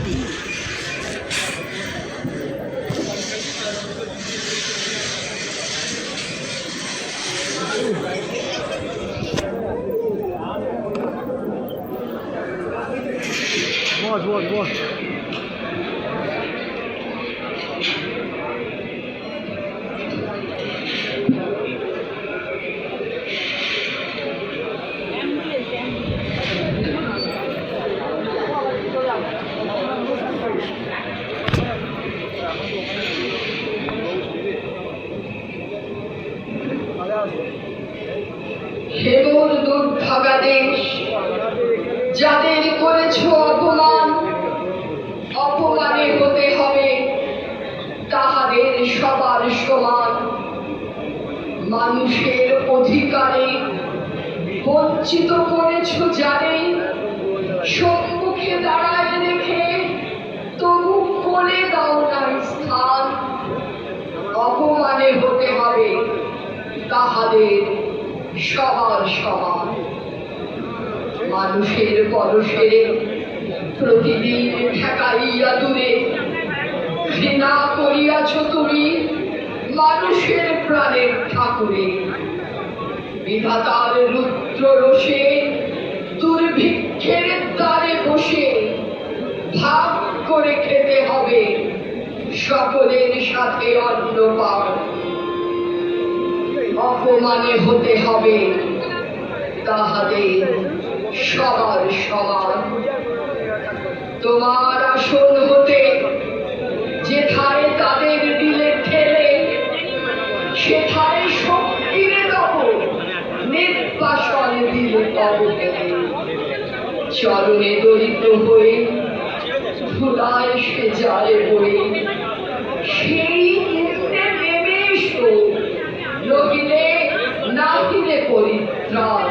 দিই। বস বস বস। হেমুর দুর্ভাগা দেশ, যাদের করেছ অপমান, অপমানে হতে হবে তাহাদের সবার সমান। মানুষের অধিকারে বঞ্চিত করেছ যারে, সম্মুখে দাঁড়ায় রেখে তবু কোলে দাও না স্থান। অপমানে হতে হবে তাহাদের সবার সমান। মানুষের পরশেরে প্রতিদিন ঠেকাইয়া দূরে, ঘৃণা করিয়াছ তুমি মানুষের প্রাণের ঠাকুরে। বিধাতার রুদ্র রোষে দুর্ভিক্ষের দ্বারে বসে ভাগ করে খেতে হবে সকলের সাথে অন্ন পান। অপমানে হতে হবে তাহাদের সবার সমান। তোমার আসন হতে যেথায় তাদের দিলে ঠেলে, সেথায় শক্তির তব নির্বাসন দিলে তব চরণে দরিদ্র হয়ে ধুলায় সে যায় বয়ে। সেই নিম্নে নেমে এসো, নহিলে নাহিলে পরিত্রাণ।